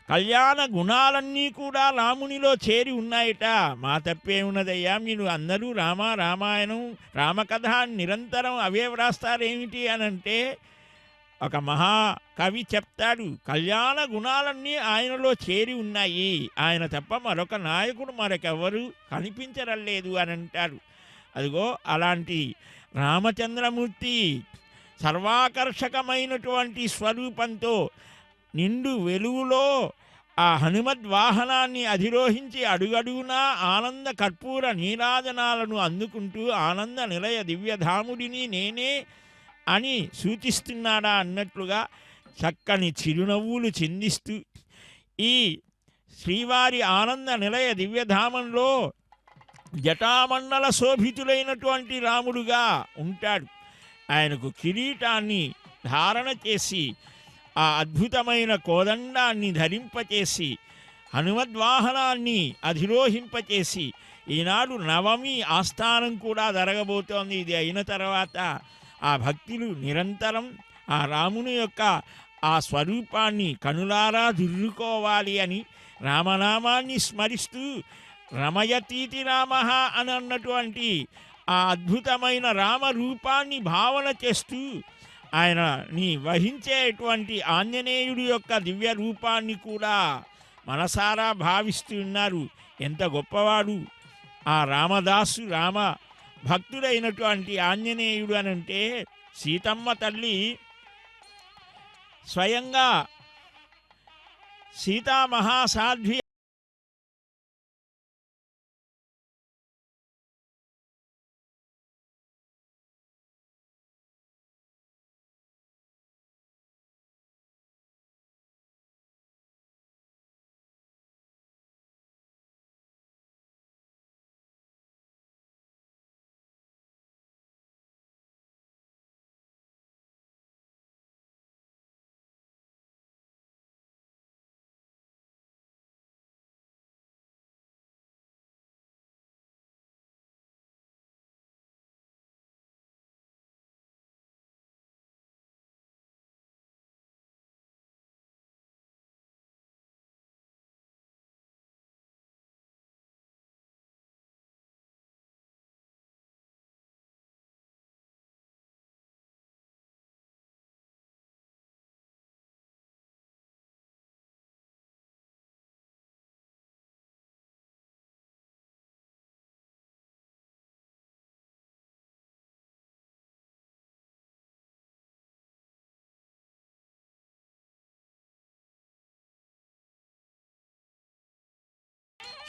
కళ్యాణ గుణాలన్నీ కూడా రామునిలో చేరి ఉన్నాయట. మా తప్పే ఉన్నదయ్యా, మీరు అందరూ రామాయణం రామకథ నిరంతరం అవే వ్రాస్తారేమిటి అని అంటే ఒక మహాకవి చెప్తాడు, కళ్యాణ గుణాలన్నీ ఆయనలో చేరి ఉన్నాయి, ఆయన తప్ప మరొక నాయకుడు మరొకెవరు కనిపించరలేదు అని అంటారు. అదిగో అలాంటి రామచంద్రమూర్తి సర్వాకర్షకమైనటువంటి స్వరూపంతో నిండు వెలుగులో ఆ హనుమద్వాహనాన్ని అధిరోహించి అడుగడుగునా ఆనంద కర్పూర నీరాజనాలను అందుకుంటూ ఆనంద నిలయ దివ్యధాముడిని నేనే అని సూచిస్తున్నాడా అన్నట్లుగా చక్కని చిరునవ్వులు చిందిస్తూ ఈ శ్రీవారి ఆనంద నిలయ దివ్యధామంలో జటామండల శోభితులైనటువంటి రాముడుగా ఉంటాడు. ఆయనకు కిరీటాన్ని ధారణ చేసి ఆ అద్భుతమైన కోదండాన్ని ధరింపచేసి హనుమద్వాహనాన్ని అధిరోహింపచేసి ఈనాడు నవమి ఆస్థానం కూడా జరగబోతోంది. ఇది అయిన తర్వాత ఆ భక్తులు నిరంతరం ఆ రాముని యొక్క ఆ స్వరూపాన్ని కనులారా దిర్రుకోవాలి అని రామనామాన్ని స్మరిస్తూ రమయతీతి రామ అని అన్నటువంటి ఆ అద్భుతమైన రామరూపాన్ని భావన చేస్తూ ఆయనని వహించేటువంటి ఆంజనేయుడి యొక్క దివ్య రూపాన్ని కూడా మనసారా భావిస్తూ ఉన్నారు. ఎంత గొప్పవాడు ఆ రామదాసు, రామ భక్తుడైనటువంటి ఆంజనేయుడు అనంటే సీతమ్మ తల్లి స్వయంగా సీతామహాసాధ్వి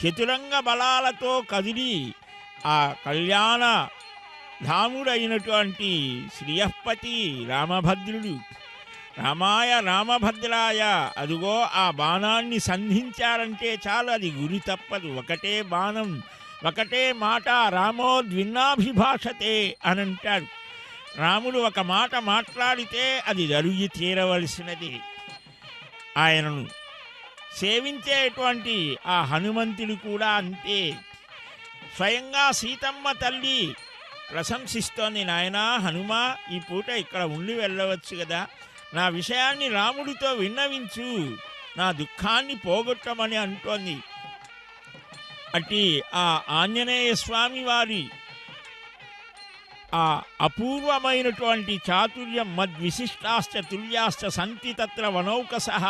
చతురంగ బలాలతో కదిలి ఆ కళ్యాణ ధాముడైనటువంటి శ్రీయపతి రామభద్రుడు రామాయ రామభద్రాయ అదుగో ఆ బాణాన్ని సంధించారంటే చాలు, అది గురి తప్పదు. ఒకటే బాణం, ఒకటే మాట. రామో ద్విన్నాభిభాషతే అని అంటాడు. రాముడు ఒక మాట మాట్లాడితే అది జరిగి తీరవలసినది. ఆయనను సేవించేటువంటి ఆ హనుమంతుడు కూడా అంతే. స్వయంగా సీతమ్మ తల్లి ప్రశంసిస్తోంది, నాయనా హనుమ, ఈ పూట ఇక్కడ ఉండి వెళ్ళవచ్చు కదా, నా విషయాన్ని రాముడితో విన్నవించు, నా దుఃఖాన్ని పోగొట్టమని అంటోంది. అట్టి ఆ ఆంజనేయ స్వామి వారి ఆ అపూర్వమైనటువంటి చాతుర్యం మద్విశిష్టాశ్చ తుల్యాశ్చ సంతి తత్ర వనౌకసః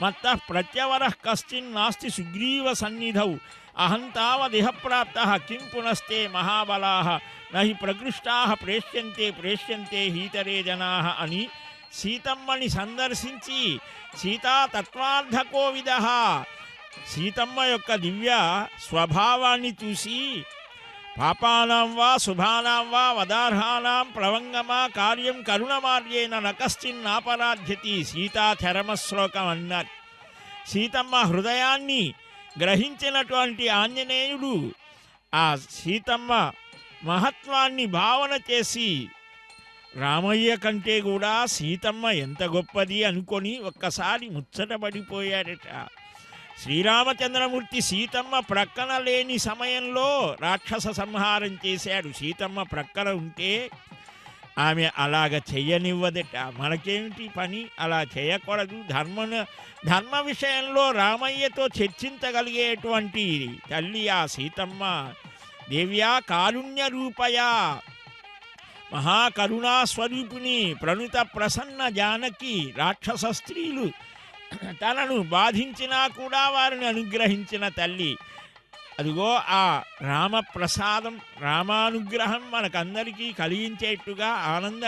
మత్తః ప్రత్యవరః కశ్చిన్నాస్తి సుగ్రీవ సన్నిధౌ అహం తావదిహ ప్రాప్తః కిం పునస్తే మహాబలాః నహి ప్రకృష్టాః ప్రేష్యంతే హీతరే జనాః అని సీతమ్మని సందర్శించి సీతా తత్వార్థకోవిదః సీతమ్మ యొక్క దివ్య స్వభావాన్ని చూసి పాపానాం వా శుభానాం వా వదార్హానాం ప్లవంగమా కార్యం కరుణమార్యేన నకశ్చిన్నాపరాధ్యతి సీతాచరమశ్లోకం అన్నారు. సీతమ్మ హృదయాన్ని గ్రహించినటువంటి ఆంజనేయుడు ఆ సీతమ్మ మహత్వాన్ని భావన చేసి రామయ్య కంటే కూడా సీతమ్మ ఎంత గొప్పది అనుకొని ఒక్కసారి ముచ్చటపడిపోయాడట. శ్రీరామచంద్రమూర్తి సీతమ్మ ప్రక్కన లేని సమయంలో రాక్షస సంహారం చేశాడు. సీతమ్మ ప్రక్కన ఉంటే ఆమె అలాగ చెయ్యనివ్వదట. మనకేమిటి పని, అలా చేయకూడదు. ధర్మ విషయంలో రామయ్యతో చర్చించగలిగేటువంటి తల్లి ఆ సీతమ్మ. దేవ్యా కారుణ్య రూపయా మహాకరుణా స్వరూపిణి ప్రణుత ప్రసన్న జానకి. రాక్షస స్త్రీలు తనను బాధించినా కూడా వారిని అనుగ్రహించిన తల్లి. అదిగో ఆ రామప్రసాదం, రామానుగ్రహం మనకందరికీ కలిగించేట్టుగా ఆనంద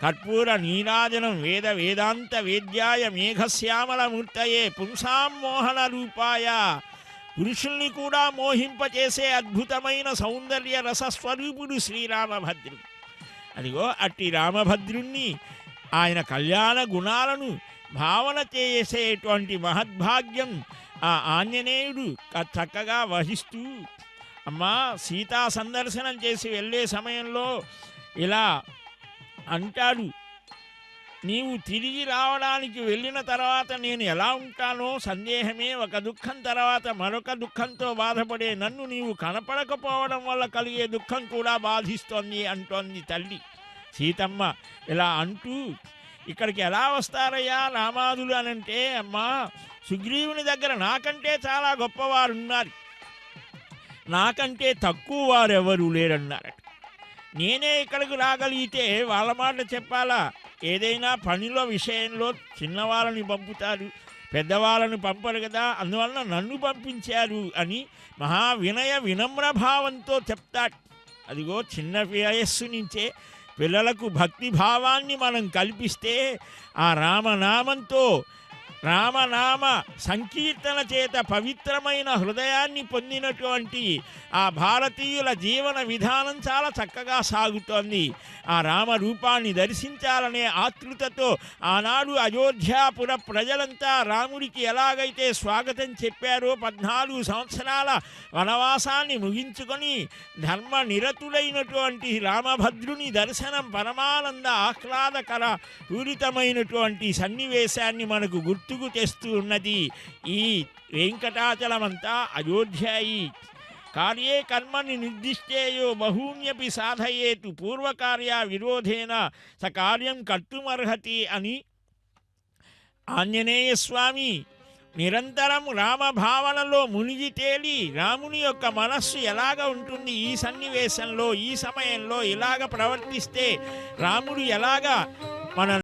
కర్పూర నీరాజనం వేద వేదాంత వేద్యాయ మేఘశ్యామల మూర్తయే పుంసాం మోహన రూపాయ. పురుషుల్ని కూడా మోహింపచేసే అద్భుతమైన సౌందర్య రసస్వరూపుడు శ్రీరామభద్రుడు. అదిగో అట్టి రామభద్రుణ్ణి ఆయన కళ్యాణ గుణాలను భావన చేసేటువంటి మహద్భాగ్యం ఆ ఆంజనేయుడు చక్కగా వహిస్తూ, అమ్మా సీతా సందర్శనం చేసి వెళ్ళే సమయంలో ఇలా అంటాడు, నీవు తిరిగి రావడానికి వెళ్ళిన తర్వాత నేను ఎలా ఉంటానో సందేహమే. ఒక దుఃఖం తర్వాత మరొక దుఃఖంతో బాధపడే నన్ను నీవు కనపడకపోవడం వల్ల కలిగే దుఃఖం కూడా బాధిస్తోంది అంటోంది తల్లి సీతమ్మ. ఇలా అంటూ ఇక్కడికి ఎలా వస్తారయ్యా రామాదులు అనంటే, అమ్మా సుగ్రీవుని దగ్గర నాకంటే చాలా గొప్పవారు ఉన్నారు. నాకంటే తక్కువ వారెవరూ లేరన్నారట. నేనే ఇక్కడికి రాగలిగితే వాళ్ళ మాట చెప్పాలా? ఏదైనా పనిలో విషయంలో చిన్నవాళ్ళని పంపుతారు, పెద్దవాళ్ళని పంపరు కదా, అందువలన నన్ను పంపించారు అని మహా వినయ వినమ్ర భావంతో చెప్తాడు. అదిగో చిన్న వయస్సు నుంచే పిల్లలకు భక్తి భావాన్ని మనం కల్పిస్తే ఆ రామనామంతో రామనామ సంకీర్తన చేత పవిత్రమైన హృదయాన్ని పొందినటువంటి ఆ భారతీయుల జీవన విధానం చాలా చక్కగా సాగుతోంది. ఆ రామరూపాన్ని దర్శించాలనే ఆతృతతో ఆనాడు అయోధ్యాపుర ప్రజలంతా రాముడికి ఎలాగైతే స్వాగతం చెప్పారో 14 సంవత్సరాల వనవాసాన్ని ముగించుకొని ధర్మ నిరతులైనటువంటి రామభద్రుని దర్శనం పరమానంద ఆహ్లాదకర పూరితమైనటువంటి సన్నివేశాన్ని మనకు గుర్తుకు తెస్తూ ఉన్నది ఈ వెంకటాచలమంతా. అయోధ్యాయి కార్యే కర్మని నిర్దిష్టేయో బహూన్యపి సాధయేతు పూర్వకార్య విరోధేన స కార్యం కర్తుమర్హతి అని ఆంజనేయ స్వామి నిరంతరం రామభావనలో మునిగి తేలి రాముని యొక్క మనస్సు ఎలాగ ఉంటుంది, ఈ సన్నివేశంలో ఈ సమయంలో ఇలాగ ప్రవర్తిస్తే రాముడు ఎలాగ మన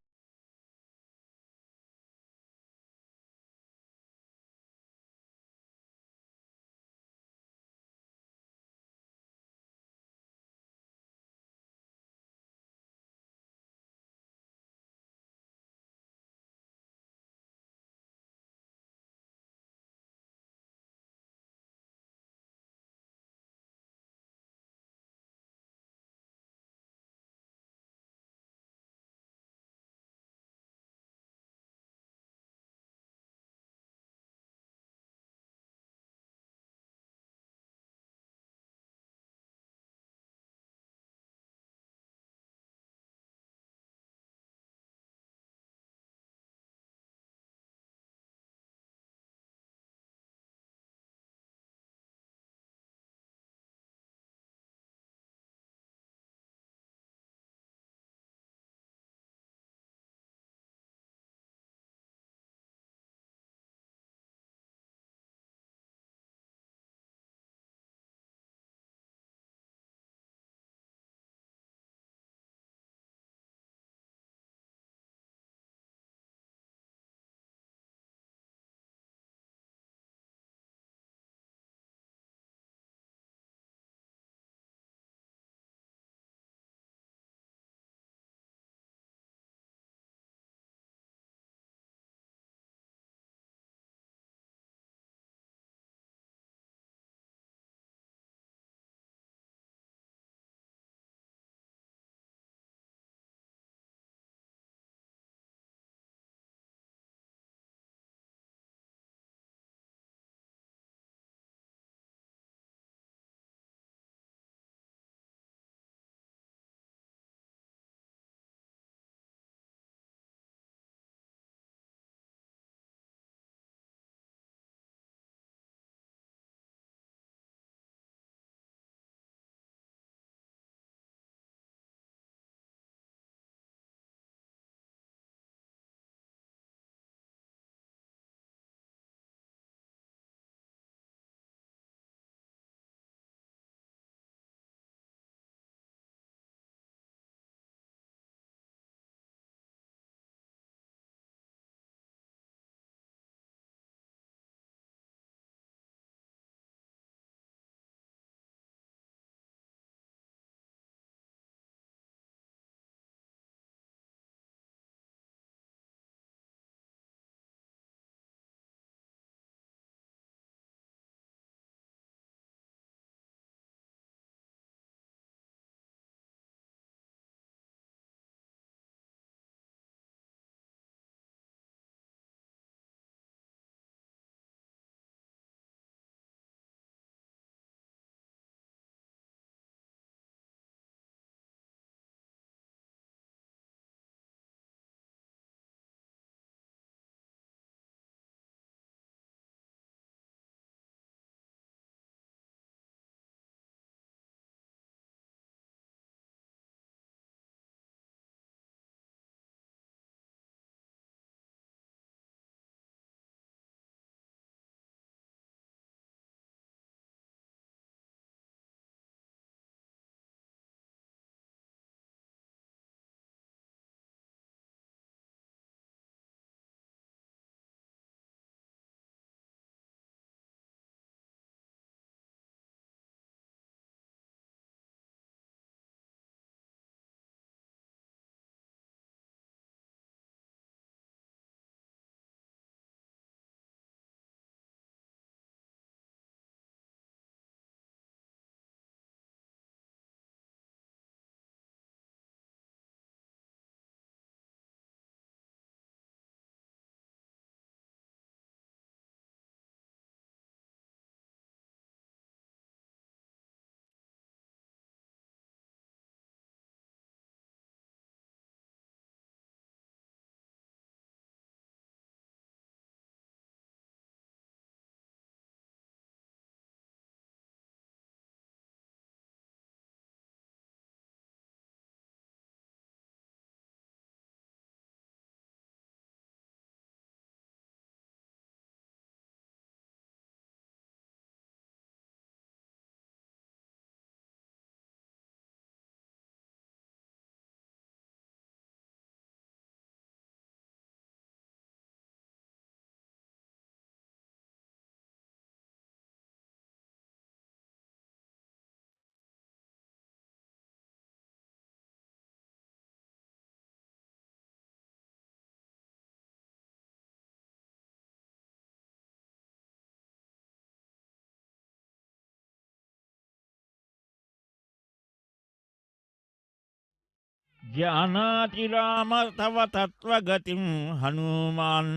జానాతి రామ తవ తత్వగతిం హనుమాన్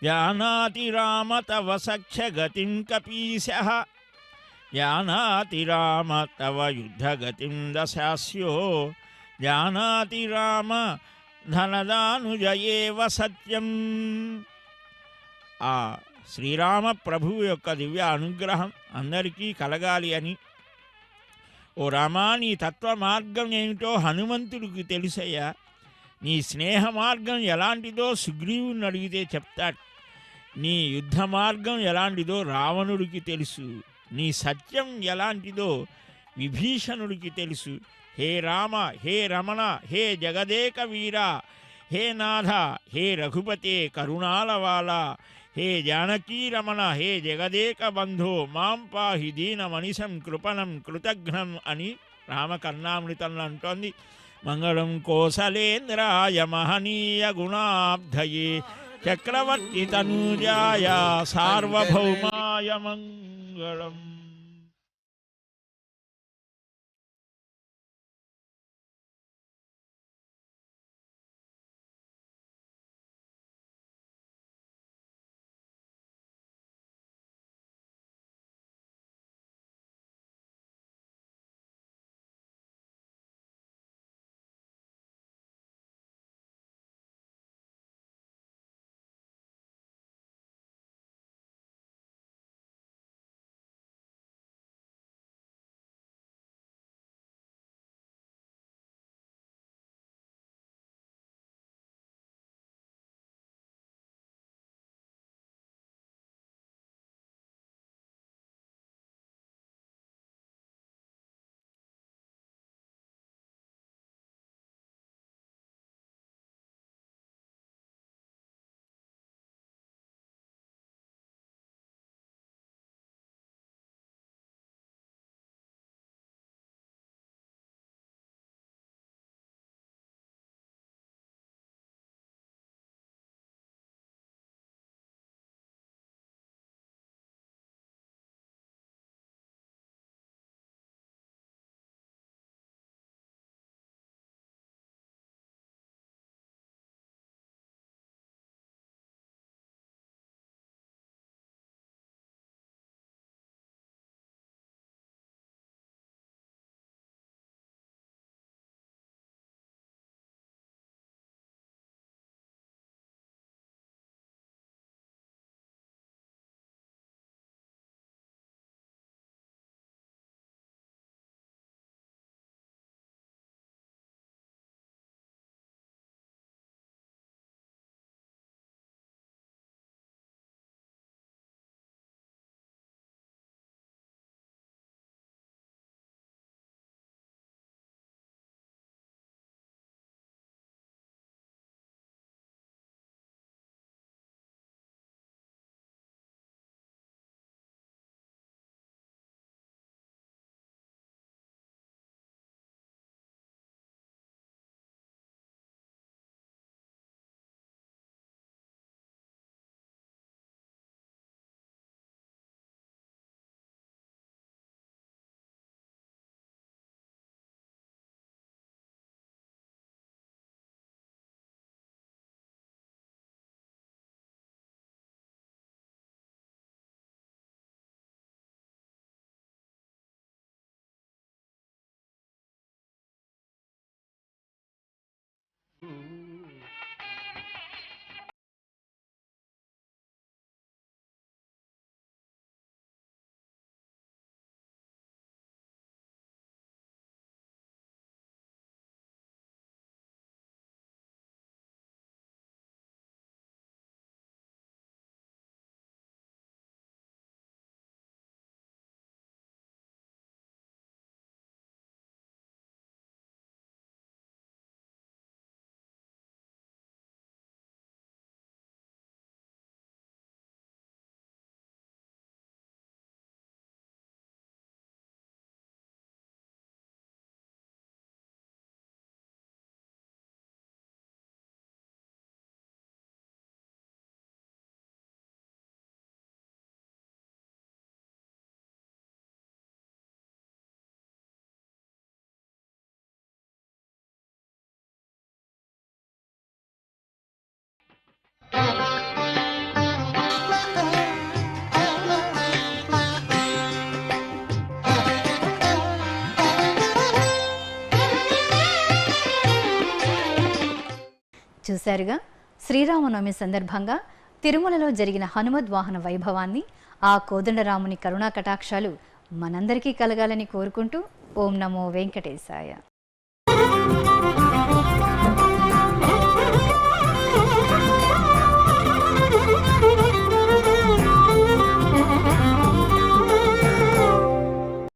జానాతి రామ తవ సఖ్యగతిం కపీశః జానాతి రామ తవ యుద్ధగతిం దశాస్యో జానాతి రామ ధనదానుజయేవ సత్యం. ఆ శ్రీరామ ప్రభువు యొక్క దివ్య అనుగ్రహం అందరికీ కలగాలి అని, ఓ రామా నీ తత్వ మార్గం ఏమిటో హనుమంతుడికి తెలుసయ్యా, నీ స్నేహ మార్గం ఎలాంటిదో సుగ్రీవుని అడిగితే చెప్తాడు, నీ యుద్ధ మార్గం ఎలాంటిదో రావణుడికి తెలుసు, నీ సత్యం ఎలాంటిదో విభీషణుడికి తెలుసు. హే రామ, హే రమణ, హే జగదేక వీర, హే నాథ, హే రఘుపతే కరుణాలవాల, హే జానకీ రమణ, హే జగదేక బంధో మాం పాహి దీనమనిశం కృపణం కృతఘ్నం అని రామకర్ణామృతంలో అంటోంది. మంగళం కోసలేంద్రాయ మహనీయ గుణాబ్ధయే చక్రవర్తి తనూజాయ సార్వభౌమాయ మంగళం. చూశారుగా శ్రీరామనవమి సందర్భంగా తిరుమలలో జరిగిన హనుమద్వాహన వైభవాన్ని, ఆ కోదండరాముని కరుణా కటాక్షాలు మనందరికీ కలగాలని కోరుకుంటూ ఓం నమో వెంకటేశాయ.